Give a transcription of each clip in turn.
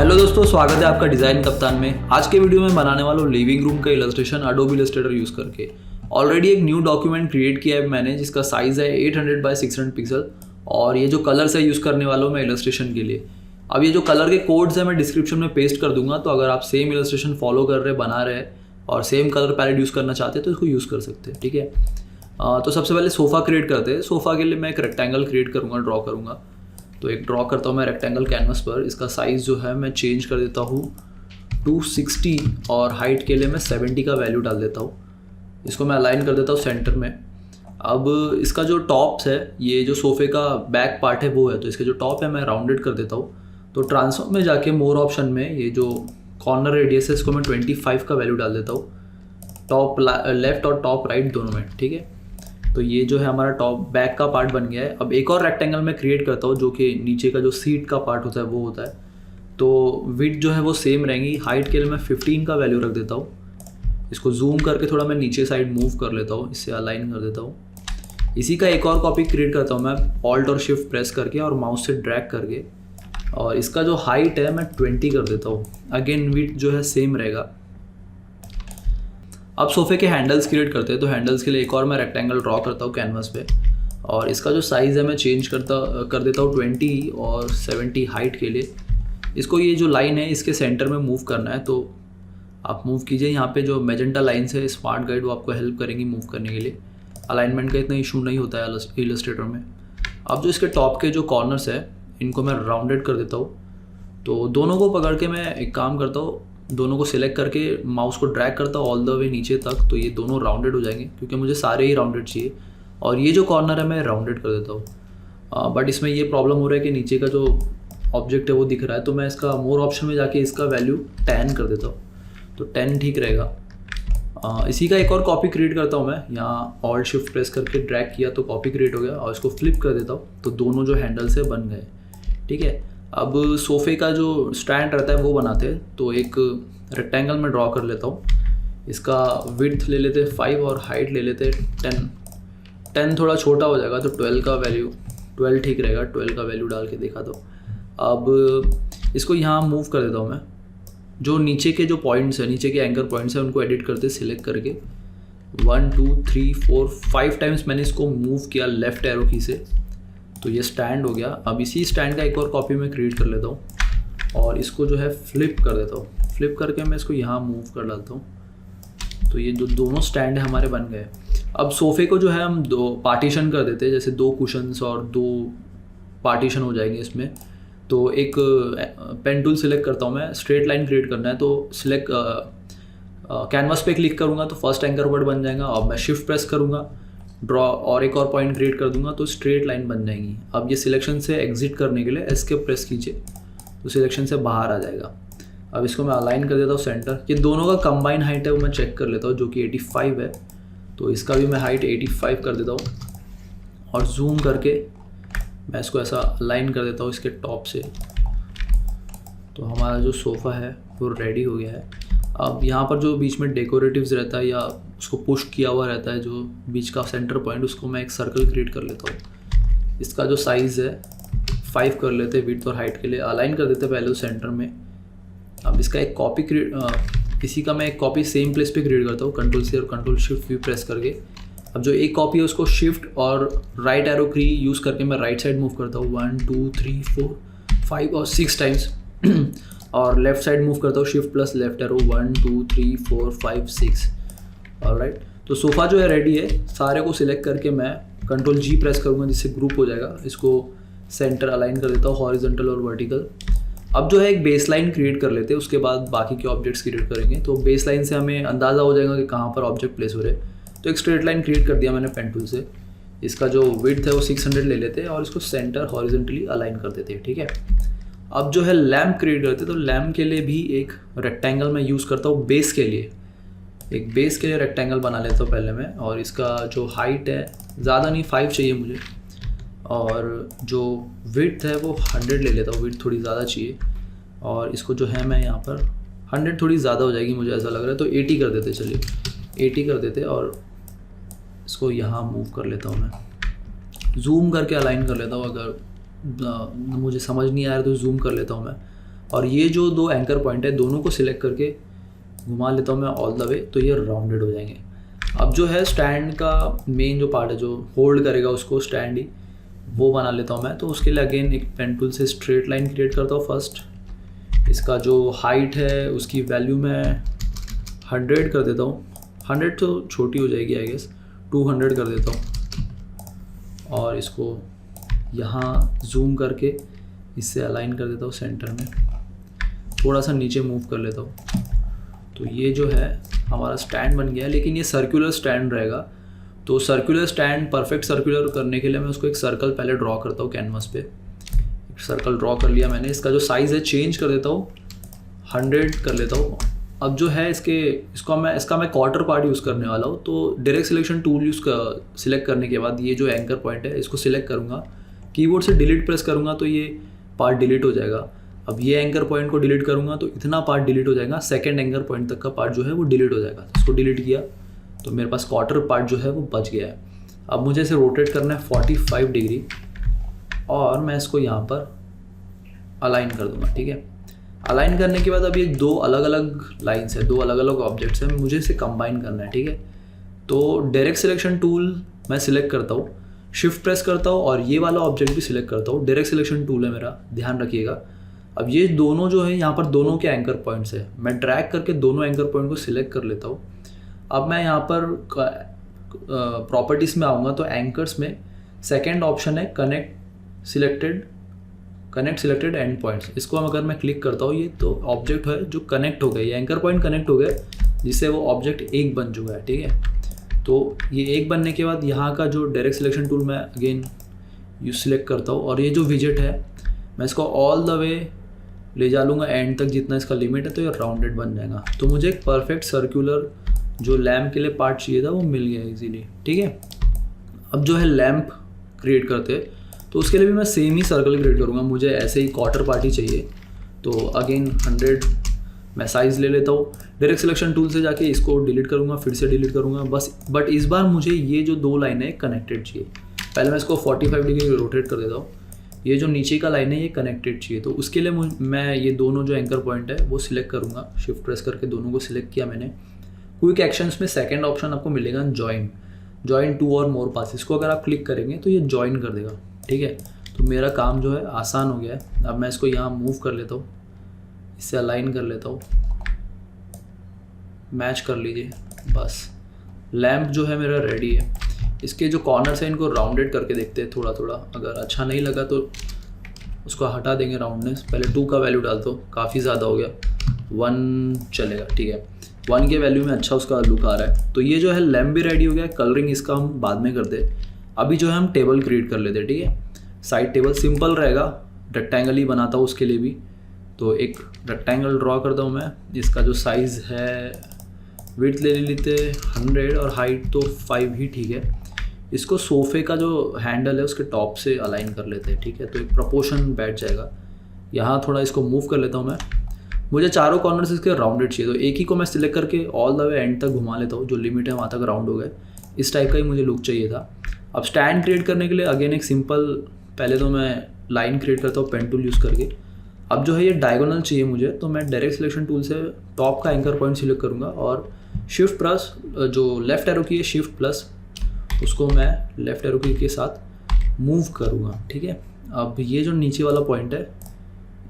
Hello दोस्तों, स्वागत है आपका डिज़ाइन कप्तान में। आज के वीडियो में बनाने वाला हूँ लिविंग रूम का इलस्ट्रेशन एडोबी इलस्ट्रेटर यूज़ करके। ऑलरेडी एक न्यू डॉक्यूमेंट क्रिएट किया है मैंने, जिसका साइज़ है 800 बाय 600 पिक्सल। और ये जो कलर्स है यूज़ करने वाला हूँ मैं इलस्ट्रेशन के लिए। अब ये जो कलर के कोड्स हैं मैं डिस्क्रिप्शन में पेस्ट कर दूंगा, तो अगर आप सेम इलस्ट्रेशन फॉलो कर रहे बना रहे और सेम कलर पैलेट यूज़ करना चाहते हैं तो इसको यूज़ कर सकते हैं, ठीक है। तो सबसे पहले सोफ़ा क्रिएट करते हैं। सोफ़ा के लिए मैं एक रेक्टेंगल क्रिएट करूँगा, ड्रॉ करूँगा। तो एक ड्रॉ करता हूँ मैं रेक्टेंगल कैनवस पर। इसका साइज़ जो है मैं चेंज कर देता हूँ 260 और हाइट के लिए मैं 70 का वैल्यू डाल देता हूँ। इसको मैं अलाइन कर देता हूँ सेंटर में। अब इसका जो टॉप्स है, ये जो सोफ़े का बैक पार्ट है वो है, तो इसके जो टॉप है मैं राउंडेड कर देता हूँ। तो ट्रांसफॉर्म में जाके मोर ऑप्शन में ये जो कॉर्नर रेडियस है इसको मैं 25 का वैल्यू डाल देता हूँ, टॉप लेफ्ट और टॉप राइट दोनों में, ठीक है। तो ये जो है हमारा टॉप बैक का पार्ट बन गया है। अब एक और रेक्टेंगल में क्रिएट करता हूँ जो कि नीचे का जो सीट का पार्ट होता है वो होता है। तो विड्थ जो है वो सेम रहेंगी। हाइट के लिए मैं 15 का वैल्यू रख देता हूँ। इसको जूम करके थोड़ा मैं नीचे साइड मूव कर लेता हूँ, इससे अलाइन कर देता हूँ। इसी का एक और कॉपी क्रिएट करता हूँ मैं ऑल्ट और शिफ्ट प्रेस करके और माउस से ड्रैग करके, और इसका जो हाइट है मैं 20 कर देता हूँ। अगेन विड्थ जो है सेम रहेगा। अब सोफ़े के हैंडल्स क्रिएट करते हैं। तो हैंडल्स के लिए एक और मैं रेक्टेंगल ड्रॉ करता हूँ कैनवास पे, और इसका जो साइज़ है मैं चेंज कर देता हूँ 20 और 70 हाइट के लिए। इसको ये जो लाइन है इसके सेंटर में मूव करना है, तो आप मूव कीजिए। यहाँ पे जो मैजेंटा लाइन्स है स्मार्ट गाइड वो आपको हेल्प करेंगी मूव करने के लिए। अलाइनमेंट का इतना इशू नहीं होता है इलस्ट्रेटर में। अब जो इसके टॉप के जो कॉर्नर्स है इनको मैं राउंडेड कर देता हूँ। तो दोनों को पकड़ के मैं एक काम करता हूँ, दोनों को सिलेक्ट करके माउस को ड्रैग करता हूँ ऑल द वे नीचे तक, तो ये दोनों राउंडेड हो जाएंगे, क्योंकि मुझे सारे ही राउंडेड चाहिए। और ये जो कॉर्नर है मैं राउंडेड कर देता हूँ। बट इसमें ये प्रॉब्लम हो रहा है कि नीचे का जो ऑब्जेक्ट है वो दिख रहा है, तो मैं इसका मोर ऑप्शन में जाके इसका वैल्यू 10 कर देता हूँ। तो 10 ठीक रहेगा। इसी का एक और कॉपी क्रिएट करता हूँ मैं। यहाँ ऑल्ट शिफ्ट प्रेस करके ड्रैग किया तो कॉपी क्रिएट हो गया, और इसको फ्लिप कर देता हूँ तो दोनों जो हैंडल्स है बन गए, ठीक है। अब सोफ़े का जो स्टैंड रहता है वो बनाते हैं। तो एक रेक्टेंगल में ड्रॉ कर लेता हूँ। इसका विड्थ ले लेते 5 और हाइट ले लेते 10। 10 थोड़ा छोटा हो जाएगा तो 12 का वैल्यू 12 ठीक रहेगा। 12 का वैल्यू डाल के देखा तो अब इसको यहाँ मूव कर देता हूँ मैं। जो नीचे के जो पॉइंट्स है, नीचे के एंकर पॉइंट्स हैं, उनको एडिट करते सिलेक्ट करके 1 2 3 4 5 टाइम्स मैंने इसको मूव किया लेफ़्ट एरो की से, तो ये स्टैंड हो गया। अब इसी स्टैंड का एक और कॉपी मैं क्रिएट कर लेता हूँ और इसको जो है फ्लिप कर देता हूँ। फ्लिप करके मैं इसको यहाँ मूव कर डालता हूँ। तो ये जो दोनों स्टैंड है हमारे बन गए। अब सोफ़े को जो है हम दो पार्टीशन कर देते हैं, जैसे 2 कुशन्स और 2 पार्टीशन हो जाएंगे इसमें। तो एक पेन टूल सिलेक्ट करता हूँ मैं, स्ट्रेट लाइन क्रिएट करना है। तो सिलेक्ट कैनवास पे क्लिक करूँगा तो फर्स्ट एंकर वर्ड बन जाएगा। अब मैं शिफ्ट प्रेस करूँगा, ड्रॉ और एक और पॉइंट क्रिएट कर दूंगा तो स्ट्रेट लाइन बन जाएंगी। अब ये सिलेक्शन से एग्जिट करने के लिए एस्केप प्रेस कीजिए तो सिलेक्शन से बाहर आ जाएगा। अब इसको मैं अलाइन कर देता हूँ सेंटर। ये दोनों का कंबाइन हाइट है वो मैं चेक कर लेता हूँ, जो कि 85 है। तो इसका भी मैं हाइट 85 कर देता हूँ और जूम करके मैं इसको ऐसा अलाइन कर देता हूँ इसके टॉप से। तो हमारा जो सोफ़ा है वो रेडी हो गया है। अब यहाँ पर जो बीच में डेकोरेटिव्स रहता है या उसको पुश किया हुआ रहता है, जो बीच का सेंटर पॉइंट, उसको मैं एक सर्कल क्रिएट कर लेता हूँ। इसका जो साइज़ है 5 कर लेते हैं विड्थ और हाइट के लिए। अलाइन कर देते हैं पहले सेंटर में। अब इसका एक कॉपी इसी का मैं एक कॉपी सेम प्लेस पे क्रिएट करता हूँ, कंट्रोल से और कंट्रोल शिफ्ट वी प्रेस करके। अब जो एक कॉपी है उसको शिफ्ट और राइट एरो की यूज़ करके मैं राइट साइड मूव करता हूँ 1 2 3 4 5 और 6 टाइम्स और लेफ्ट साइड मूव करता हूँ shift plus left arrow 1 2 3 4 5 6। Alright, तो सोफ़ा जो है रेडी है। सारे को सिलेक्ट करके मैं कंट्रोल जी प्रेस करूँगा जिससे ग्रुप हो जाएगा। इसको सेंटर अलाइन कर देता हूँ, हॉरिजॉन्टल और वर्टिकल। अब जो है एक बेस लाइन क्रिएट कर लेते हैं, उसके बाद बाकी के ऑब्जेक्ट्स क्रिएट करेंगे। तो बेस लाइन से हमें अंदाज़ा हो जाएगा कि कहाँ पर ऑब्जेक्ट प्लेस हो रहे हैं। तो एक स्ट्रेट लाइन क्रिएट कर दिया मैंने पेन टूल से। इसका जो विड्थ है वो 600 ले लेते हैं और इसको सेंटर हॉरिजॉन्टली अलाइन कर देते हैं, ठीक है। अब जो है लैम्प क्रिएट करते हैं। तो लैम्प के लिए भी एक रेक्टेंगल मैं यूज़ करता हूँ बेस के लिए। एक बेस के लिए रेक्टेंगल बना लेता हूँ पहले मैं, और इसका जो हाइट है ज़्यादा नहीं 5 चाहिए मुझे, और जो विड्थ है वो 100 ले लेता हूँ। विड्थ थोड़ी ज़्यादा चाहिए, और इसको जो है मैं यहाँ पर 100 थोड़ी ज़्यादा हो जाएगी मुझे ऐसा लग रहा है, तो 80 कर देते। चलिए 80 कर देते और इसको यहाँ मूव कर लेता हूँ मैं। जूम करके अलाइन कर लेता हूँ। अगर मुझे समझ नहीं आ रहा तो जूम कर लेता हूँ मैं। और ये जो दो एंकर पॉइंट है दोनों को सिलेक्ट करके घुमा लेता हूँ मैं ऑल द वे, तो ये राउंडेड हो जाएंगे। अब जो है स्टैंड का मेन जो पार्ट है जो होल्ड करेगा उसको स्टैंड ही, वो बना लेता हूँ मैं। तो उसके लिए अगेन एक पेन टूल से स्ट्रेट लाइन क्रिएट करता हूँ फर्स्ट। इसका जो हाइट है उसकी वैल्यू मैं 100 कर देता हूँ, 100 तो छोटी हो जाएगी आई गेस, 200 कर देता हूँ। और इसको यहाँ जूम करके इससे अलाइन कर देता हूँ सेंटर में, थोड़ा सा नीचे मूव कर लेता हूँ। तो ये जो है हमारा स्टैंड बन गया है, लेकिन ये सर्कुलर स्टैंड रहेगा। तो सर्कुलर स्टैंड परफेक्ट सर्कुलर करने के लिए मैं उसको एक सर्कल पहले ड्रॉ करता हूँ कैनवस पे। एक सर्कल ड्रॉ कर लिया मैंने, इसका जो साइज़ है चेंज कर देता हूँ, 100 कर लेता हूँ। अब जो है इसका मैं क्वार्टर पार्ट यूज़ करने वाला हूँ। तो डायरेक्ट सिलेक्शन टूल सिलेक्ट करने के बाद ये जो एंकर पॉइंट है इसको सिलेक्ट करूँगा, कीबोर्ड से डिलीट प्रेस करूँगा तो ये पार्ट डिलीट हो जाएगा। अब ये एंकर पॉइंट को डिलीट करूँगा तो इतना पार्ट डिलीट हो जाएगा, सेकंड एंकर पॉइंट तक का पार्ट जो है वो डिलीट हो जाएगा। इसको डिलीट किया तो मेरे पास क्वार्टर पार्ट जो है वो बच गया है। अब मुझे इसे रोटेट करना है 45 डिग्री और मैं इसको यहाँ पर अलाइन कर दूँगा, ठीक है। अलाइन करने के बाद अब ये दो अलग अलग लाइन्स है, दो अलग अलग ऑब्जेक्ट्स हैं, मुझे इसे कंबाइन करना है, ठीक है। तो डायरेक्ट सिलेक्शन टूल मैं सिलेक्ट करता हूँ, शिफ्ट प्रेस करता हूँ और ये वाला ऑब्जेक्ट भी सिलेक्ट करता हूँ। डायरेक्ट सिलेक्शन टूल है मेरा, ध्यान रखिएगा। अब ये दोनों जो है यहाँ पर दोनों के एंकर पॉइंट्स है, मैं ड्रैग करके दोनों एंकर पॉइंट को सिलेक्ट कर लेता हूँ। अब मैं यहाँ पर प्रॉपर्टीज़ में आऊँगा तो एंकर्स में सेकेंड ऑप्शन है कनेक्ट सिलेक्टेड एंड पॉइंट्स। इसको अगर मैं क्लिक करता हूँ, ये तो ऑब्जेक्ट है जो कनेक्ट हो गए, ये एंकर पॉइंट कनेक्ट हो गए जिससे वो ऑब्जेक्ट एक बन चुका है, ठीक है। तो ये एक बनने के बाद यहाँ का जो डायरेक्ट सिलेक्शन टूल मैं अगेन सिलेक्ट करता हूँ और ये जो विजेट है मैं इसको ऑल द वे ले जा लूँगा एंड तक जितना इसका लिमिट है, तो ये राउंडेड बन जाएगा। तो मुझे एक परफेक्ट सर्कुलर जो लैम्प के लिए पार्ट चाहिए था वो मिल गया इजीली, ठीक है। अब जो है लैम्प क्रिएट करते हैं तो उसके लिए भी मैं सेम ही सर्कल क्रिएट करूँगा, मुझे ऐसे ही क्वार्टर पार्ट ही चाहिए। तो अगेन 100 मैं साइज़ ले लेता हूँ, डायरेक्ट सिलेक्शन टूल से जाके इसको डिलीट करूँगा, फिर से डिलीट करूँगा बस। बट इस बार मुझे ये जो दो लाइन है कनेक्टेड चाहिए। पहले मैं इसको 45 डिग्री रोटेट कर देता हूँ, ये जो नीचे का लाइन है ये कनेक्टेड चाहिए। तो उसके लिए मैं ये दोनों जो एंकर पॉइंट है वो सिलेक्ट करूँगा, शिफ्ट प्रेस करके दोनों को सिलेक्ट किया मैंने। क्विक एक्शंस में सेकंड ऑप्शन आपको मिलेगा जॉइन टू और मोर पास। इसको अगर आप क्लिक करेंगे तो ये जॉइन कर देगा, ठीक है। तो मेरा काम जो है आसान हो गया है। अब मैं इसको यहाँ मूव कर लेता हूँ, इससे अलाइन कर लेता हूँ, मैच कर लीजिए बस। लैम्प जो है मेरा रेडी है। इसके जो कॉर्नर्स हैं इनको राउंडेड करके देखते हैं थोड़ा थोड़ा, अगर अच्छा नहीं लगा तो उसको हटा देंगे राउंडनेस। पहले 2 का वैल्यू डाल दो, काफ़ी ज़्यादा हो गया, 1 चलेगा, ठीक है। 1 के वैल्यू में अच्छा उसका लुक आ रहा है। तो ये जो है लैम्प भी रेडी हो गया। कलरिंग इसका हम बाद में करते हैं, अभी जो है हम टेबल क्रिएट कर लेते हैं, ठीक है। साइड टेबल सिंपल रहेगा, रेक्टेंगल ही बनाता हूँ उसके लिए भी। तो एक रेक्टेंगल ड्रॉ करता हूँ मैं, इसका जो साइज़ है विड्थ ले लेते 100 और हाइट तो 5 ही ठीक है। इसको सोफ़े का जो हैंडल है उसके टॉप से अलाइन कर लेते हैं, ठीक है। तो एक प्रोपोर्शन बैठ जाएगा। यहाँ थोड़ा इसको मूव कर लेता हूँ मैं। मुझे चारों कॉर्नर्स इसके राउंडेड चाहिए, तो एक ही को मैं सिलेक्ट करके ऑल द वे एंड तक घुमा लेता हूँ, जो लिमिट है वहाँ तक राउंड हो गए। इस टाइप का ही मुझे लुक चाहिए था। अब स्टैंड क्रिएट करने के लिए अगेन एक सिंपल, पहले तो मैं लाइन क्रिएट करता हूँ पेन टूल यूज़ करके। अब जो है ये डायगोनल चाहिए मुझे, तो मैं डायरेक्ट सिलेक्शन टूल से टॉप का एंकर पॉइंट सिलेक्ट करूँगा और शिफ्ट प्लस, जो लेफ्ट एरो की है शिफ्ट प्लस, उसको मैं लेफ्ट एरो की के साथ मूव करूँगा, ठीक है। अब ये जो नीचे वाला पॉइंट है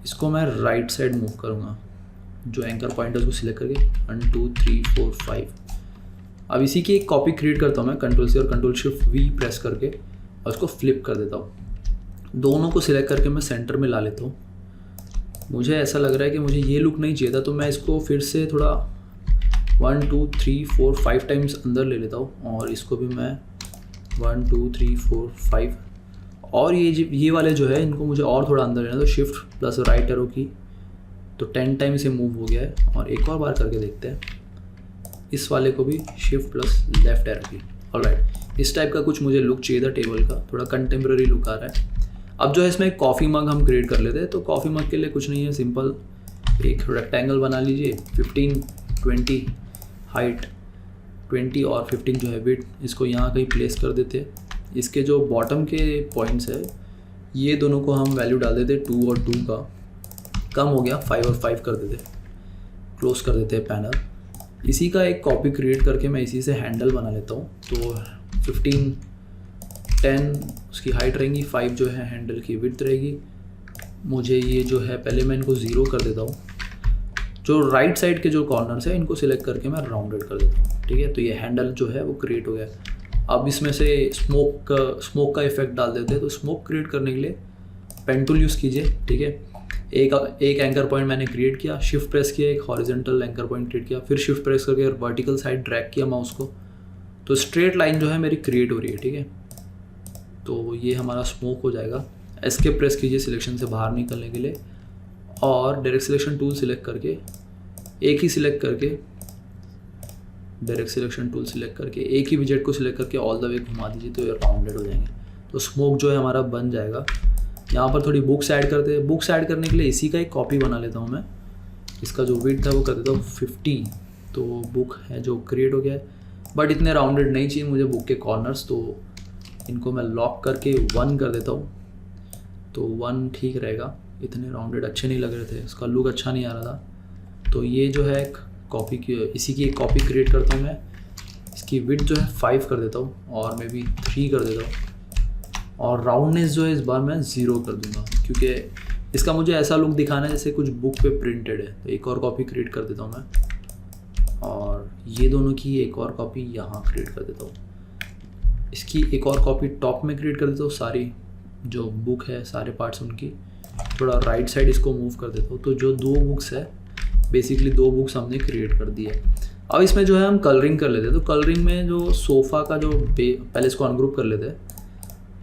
इसको मैं राइट साइड मूव करूँगा, जो एंकर पॉइंट है उसको सिलेक्ट करके 1 2 3 4 5। अब इसी की एक कॉपी क्रिएट करता हूँ मैं, कंट्रोल से और कंट्रोल शिफ्ट वी प्रेस करके, और उसको फ्लिप कर देता हूँ। दोनों को सिलेक्ट करके मैं सेंटर में ला लेता हूँ। मुझे ऐसा लग रहा है कि मुझे ये लुक नहीं चाहिए था, तो मैं इसको फिर से थोड़ा 1 2 3 4 5 टाइम्स अंदर ले लेता हूँ, और इसको भी मैं 1 2 3 4 5, और ये वाले जो है इनको मुझे और थोड़ा अंदर लेना, तो शिफ्ट प्लस राइट एरो की, तो 10 टाइम से मूव हो गया है। और एक और बार करके देखते हैं, इस वाले को भी शिफ्ट प्लस लेफ्ट एरो की। ऑलराइट, इस टाइप का कुछ मुझे लुक चाहिए था टेबल का, थोड़ा कंटेम्प्रेरी लुक आ रहा है। अब जो है इसमें एक कॉफ़ी मग हम क्रिएट कर लेते हैं। तो कॉफ़ी मग के लिए कुछ नहीं है, सिंपल एक रेक्टेंगल बना लीजिए, 15 20 हाइट, 20 और 15 जो है विड्थ, इसको यहाँ कहीं प्लेस कर देते हैं। इसके जो बॉटम के पॉइंट्स है ये दोनों को हम वैल्यू डाल देते हैं 2 और 2 का, कम हो गया, 5 और 5 कर देते, क्लोज कर देते हैं पैनल। इसी का एक कॉपी क्रिएट करके मैं इसी से हैंडल बना लेता हूँ। तो 15 10 उसकी हाइट रहेंगी, 5 जो है हैंडल की विड्थ रहेगी। मुझे ये जो है पहले मैं इनको 0 कर देता हूँ। जो राइट साइड के जो कॉर्नर्स है इनको सिलेक्ट करके मैं राउंडेड कर देता हूँ, ठीक है। तो ये हैंडल जो है वो क्रिएट हो गया। अब इसमें से स्मोक का इफेक्ट डाल देते हैं। तो स्मोक क्रिएट करने के लिए पेन टूल यूज़ कीजिए, ठीक है। एक एंकर पॉइंट मैंने क्रिएट किया, शिफ्ट प्रेस किया, एक हॉरिजॉन्टल एंकर पॉइंट क्रिएट किया, फिर शिफ्ट प्रेस करके वर्टिकल साइड ड्रैग किया माउस को, तो स्ट्रेट लाइन जो है मेरी क्रिएट हो रही है, ठीक है। तो ये हमारा स्मोक हो जाएगा। एस्केप प्रेस कीजिए सिलेक्शन से बाहर निकलने के लिए, और डायरेक्ट सिलेक्शन टूल सिलेक्ट करके एक ही सिलेक्ट करके डायरेक्ट सिलेक्शन टूल सिलेक्ट करके एक ही विजेट को सिलेक्ट करके ऑल द वे घुमा दीजिए, तो ये राउंडेड हो जाएंगे। तो स्मोक जो है हमारा बन जाएगा। यहाँ पर थोड़ी बुक्स ऐड करते हैं। बुक्स ऐड करने के लिए इसी का एक कॉपी बना लेता हूँ मैं। इसका जो विड्थ है वो कर देता हूँ 50। तो बुक है जो क्रिएट हो गया है, बट इतने राउंडेड नहीं चाहिए मुझे बुक के कॉर्नर्स, तो इनको मैं लॉक करके 1 कर देता हूँ। तो 1 ठीक रहेगा, इतने राउंडेड अच्छे नहीं लग रहे थे, इसका लुक अच्छा नहीं आ रहा था। तो ये जो है एक कॉपी की, इसी की एक कॉपी क्रिएट करता हूँ मैं। इसकी विड्थ जो है 5 कर देता हूँ, और मे बी 3 कर देता हूँ, और राउंडनेस जो है इस बार मैं 0 कर दूँगा, क्योंकि इसका मुझे ऐसा लुक दिखाना है जैसे कुछ बुक पे प्रिंटेड है। तो एक और कॉपी क्रिएट कर देता हूँ मैं, और ये दोनों की एक और कॉपी यहाँ क्रिएट कर देता हूँ। इसकी एक और कॉपी टॉप में क्रिएट कर देता हूँ। सारी जो बुक है सारे पार्ट्स उनकी थोड़ा राइट साइड इसको मूव कर देता हूँ। तो जो 2 बुक्स है, बेसिकली 2 बुक्स हमने क्रिएट कर दी है। अब इसमें जो है हम कलरिंग कर लेते हैं। तो कलरिंग में जो सोफ़ा का जो पहले इसको अनग्रुप कर लेते हैं।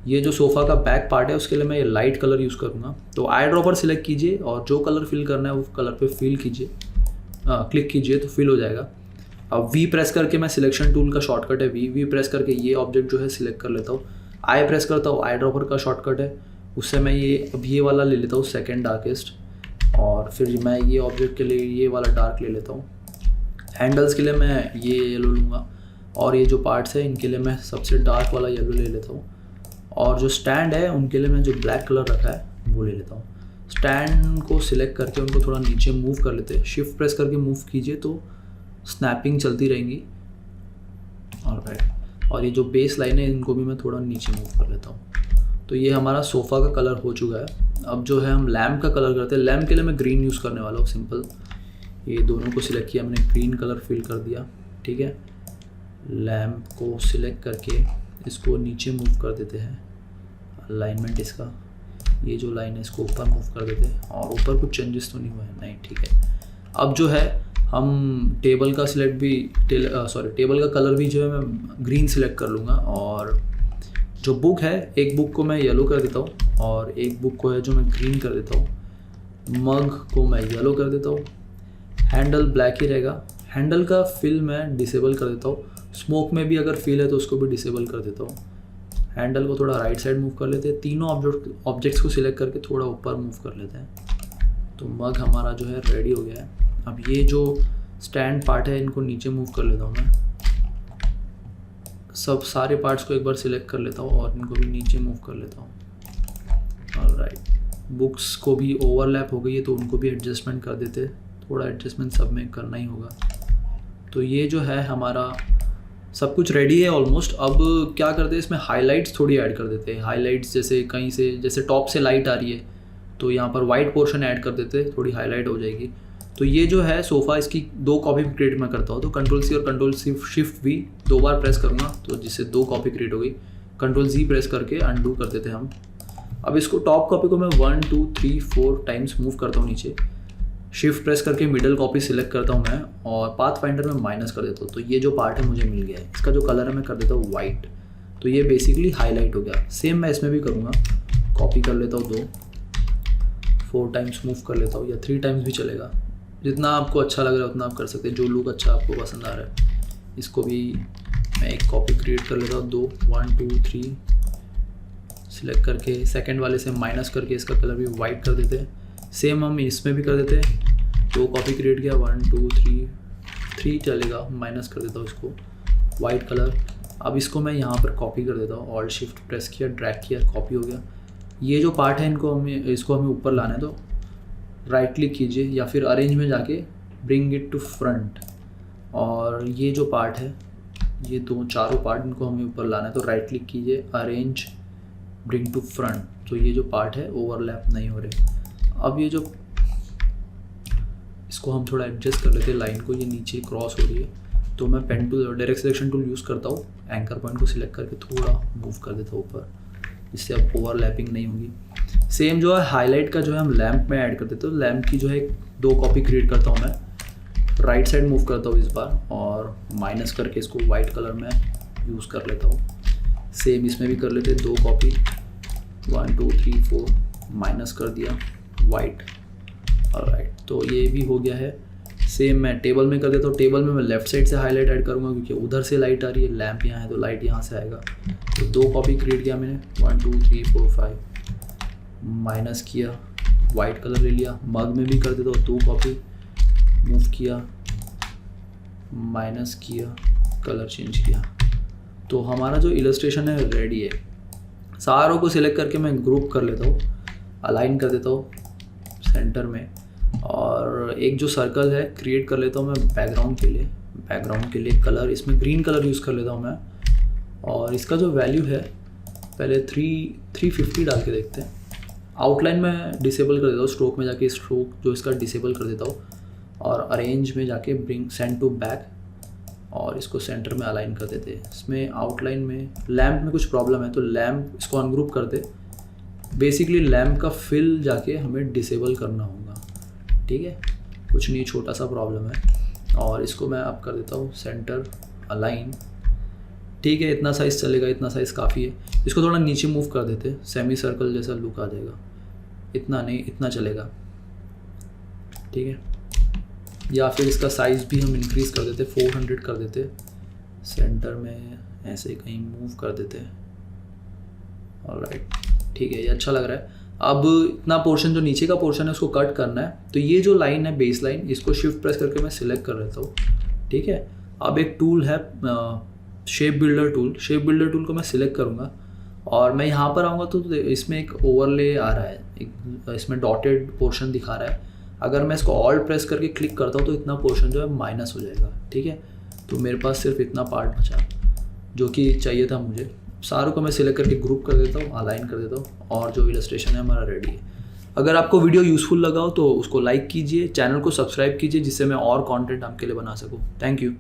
ये जो सोफ़ा का बैक पार्ट है उसके लिए मैं ये लाइट कलर यूज़ करूँगा। तो आई ड्रॉपर सिलेक्ट कीजिए, और जो कलर फिल करना है वो कलर पे फिल कीजिए, क्लिक कीजिए तो फिल हो जाएगा। अब वी प्रेस करके मैं सिलेक्शन टूल का शॉर्टकट है वी प्रेस करके ये ऑब्जेक्ट जो है सिलेक्ट कर लेता हूँ। आई प्रेस करता हूँ, आई ड्रॉपर का शॉर्टकट है, उससे मैं ये वाला ले लेता हूँ सेकेंड डार्केस्ट, और फिर मैं ये ऑब्जेक्ट के लिए ये वाला डार्क ले लेता हूँ। हैंडल्स के लिए मैं ये येलो लूँगा, और ये जो पार्ट्स है इनके लिए मैं सबसे डार्क वाला येलो ले लेता हूँ। और जो स्टैंड है उनके लिए मैं जो ब्लैक कलर रखा है वो ले लेता हूँ। स्टैंड को सिलेक्ट करके उनको थोड़ा नीचे मूव कर लेते हैं। शिफ्ट प्रेस करके मूव कीजिए तो स्नैपिंग चलती रहेंगी। और ये जो बेस लाइन है इनको भी मैं थोड़ा नीचे मूव कर लेता हूँ। तो ये हमारा सोफ़ा का कलर हो चुका है। अब जो है हम लैम्प का कलर करते हैं। लैम्प के लिए मैं ग्रीन यूज़ करने वाला हूँ, सिंपल। ये दोनों को सिलेक्ट किया मैंने, ग्रीन कलर फिल कर दिया, ठीक है। लैम्प को सिलेक्ट करके इसको नीचे मूव कर देते हैं। अलाइनमेंट इसका, ये जो लाइन है इसको ऊपर मूव कर देते हैं, और ऊपर कुछ चेंजेस तो नहीं हुए हैं, नहीं, ठीक है। अब जो है हम टेबल का सिलेक्ट भी टेबल का कलर भी जो है मैं ग्रीन सिलेक्ट कर लूँगा। और जो बुक है, एक बुक को मैं येलो कर देता हूँ, और एक बुक को है जो मैं ग्रीन कर देता हूँ। मग को मैं येलो कर देता हूँ। हैंडल ब्लैक ही रहेगा। हैंडल का फिल मैं डिसेबल कर देता हूँ। स्मोक में भी अगर फिल है तो उसको भी डिसेबल कर देता हूँ। हैंडल को थोड़ा राइट साइड मूव कर लेते हैं। तीनों ऑब्जेक्ट्स को सिलेक्ट करके थोड़ा ऊपर मूव कर लेते हैं। तो मग हमारा जो है रेडी हो गया है। अब ये जो स्टैंड पार्ट है इनको नीचे मूव कर लेता हूँ मैं। सब सारे पार्ट्स को एक बार सिलेक्ट कर लेता हूँ और इनको भी नीचे मूव कर लेता हूँ। ऑलराइट, बुक्स को भी ओवरलैप हो गई है तो उनको भी एडजस्टमेंट कर देते हैं। थोड़ा एडजस्टमेंट सब में करना ही होगा। तो ये जो है हमारा सब कुछ रेडी है ऑलमोस्ट। अब क्या करते हैं, इसमें हाइलाइट्स थोड़ी ऐड कर देते हैं। हाइलाइट्स जैसे कहीं से, जैसे टॉप से लाइट आ रही है तो यहाँ पर वाइट पोर्शन ऐड कर देते हैं, थोड़ी हाईलाइट हो जाएगी। तो ये जो है सोफ़ा, इसकी 2 कॉपी क्रिएट मैं करता हूँ। तो Ctrl+C और Ctrl+Shift V 2 बार प्रेस करूँगा तो जिससे 2 कॉपी क्रिएट हो गई। Ctrl+Z प्रेस करके अनडू कर देते हैं हम। अब इसको टॉप कॉपी को मैं 1 2 3 4 टाइम्स मूव करता हूँ नीचे। शिफ्ट प्रेस करके मिडल कॉपी सिलेक्ट करता हूँ मैं, और पाथ फाइंडर में माइनस कर देता हूँ। तो ये जो पार्ट है मुझे मिल गया है। इसका जो कलर है मैं कर देता हूँ वाइट। तो ये बेसिकली हाईलाइट हो गया। सेम मैं इसमें भी करूँगा। कॉपी कर लेता हूँ 2, 4 टाइम्स मूव कर लेता हूँ, या 3 टाइम्स भी चलेगा। जितना आपको अच्छा लग रहा है उतना आप कर सकते हैं, जो लुक अच्छा आपको पसंद आ रहा है। इसको भी मैं एक कॉपी क्रिएट कर लेता हूँ 2, 1 2 3 सिलेक्ट करके सेकंड वाले से माइनस करके इसका कलर भी वाइट कर देते हैं। सेम हम इसमें भी कर देते हैं। 2 कॉपी क्रिएट किया, 1 2 3 चलेगा, माइनस कर देता हूँ इसको वाइट कलर। अब इसको मैं यहाँ पर कॉपी कर देता हूँ। ऑल्ट शिफ्ट प्रेस किया, ड्रैग किया, कॉपी हो गया। ये जो पार्ट है इसको हमें ऊपर लाना है। तो राइट क्लिक कीजिए या फिर अरेंज में जाके ब्रिंग इट टू फ्रंट, और ये जो पार्ट है, ये दो चारों पार्ट इनको हमें ऊपर लाना है, तो राइट क्लिक कीजिए, अरेंज, ब्रिंग टू फ्रंट। तो ये जो पार्ट है ओवरलैप नहीं हो रहे। अब ये जो इसको हम थोड़ा एडजस्ट कर लेते हैं, लाइन को, ये नीचे क्रॉस हो रही है, तो मैं pen tool, direct selection tool use करता हूँ, एंकर पॉइंट को सिलेक्ट करके थोड़ा मूव कर देता हूँ ऊपर, जिससे अब ओवरलैपिंग नहीं होगी। सेम जो है हाईलाइट का जो है हम लैम्प में ऐड कर देते हैं, तो लैम्प की जो है 2 कॉपी क्रिएट करता हूँ मैं, राइट साइड मूव करता हूँ इस बार और माइनस करके इसको वाइट कलर में यूज़ कर लेता हूँ। सेम इसमें भी कर लेते हैं, 2 कॉपी, 1 2 3 4, माइनस कर दिया वाइट, ऑलराइट, तो ये भी हो गया है। सेम मैं टेबल में कर देता हूँ, टेबल में मैं लेफ्ट साइड से हाईलाइट ऐड करूँगा क्योंकि उधर से लाइट आ रही है, लैम्प यहाँ है तो लाइट यहाँ से आएगा। तो 2 कॉपी क्रिएट किया मैंने, 1 2 3 4 5, माइनस किया, वाइट कलर ले लिया। मग में भी कर देता हूँ, 2 कॉपी, मूव किया, माइनस किया, कलर चेंज किया। तो हमारा जो इलस्ट्रेशन है रेडी है। सारों को सिलेक्ट करके मैं ग्रुप कर लेता हूँ, अलाइन कर देता हूँ सेंटर में, और एक जो सर्कल है क्रिएट कर लेता हूँ मैं बैकग्राउंड के लिए कलर, इसमें ग्रीन कलर यूज़ कर लेता हूँ मैं। और इसका जो वैल्यू है पहले 350 डाल के देखते हैं। आउटलाइन में डिसेबल कर देता हूँ, स्ट्रोक में जाके स्ट्रोक जो इसका डिसेबल कर देता हूँ, और अरेंज में जाके ब्रिंग सेंड टू बैक, और इसको सेंटर में अलाइन कर देते हैं। इसमें आउटलाइन में लैम्प में कुछ प्रॉब्लम है तो लैम्प इसको अनग्रुप कर दे। बेसिकली लैम्प का फिल जाके हमें डिसेबल करना होगा, ठीक है, कुछ नहीं, छोटा सा प्रॉब्लम है। और इसको मैं अब कर देता हूँ सेंटर अलाइन, ठीक है, इतना साइज़ चलेगा, इतना साइज़ काफ़ी है। इसको थोड़ा नीचे मूव कर देते, सेमी सर्कल जैसा लुक आ जाएगा, इतना नहीं, इतना चलेगा, ठीक है। या फिर इसका साइज़ भी हम इंक्रीज़ कर देते, 400 कर देते, सेंटर में ऐसे कहीं मूव कर देते, ऑलराइट, ठीक है, ये अच्छा लग रहा है। अब इतना पोर्शन जो नीचे का पोर्शन है उसको कट करना है, तो ये जो लाइन है बेस लाइन, इसको शिफ्ट प्रेस करके मैं सिलेक्ट कर लेता हूँ, ठीक है। अब एक टूल है शेप बिल्डर टूल को मैं सिलेक्ट करूँगा, और मैं यहाँ पर आऊँगा तो इसमें एक ओवरले आ रहा है, एक इसमें डॉटेड पोर्शन दिखा रहा है। अगर मैं इसको ऑल्ट प्रेस करके क्लिक करता हूँ तो इतना पोर्शन जो है माइनस हो जाएगा, ठीक है। तो मेरे पास सिर्फ इतना पार्ट बचा जो कि चाहिए था मुझे। सारों को मैं सिलेक्ट करके ग्रुप कर देता हूँ, अलाइन कर देता हूँ, और जो इलस्ट्रेशन है हमारा रेडी है। अगर आपको वीडियो यूज़फुल लगा हो तो उसको लाइक कीजिए, चैनल को सब्सक्राइब कीजिए, जिससे मैं और कंटेंट आपके लिए बना सकूँ। Thank you.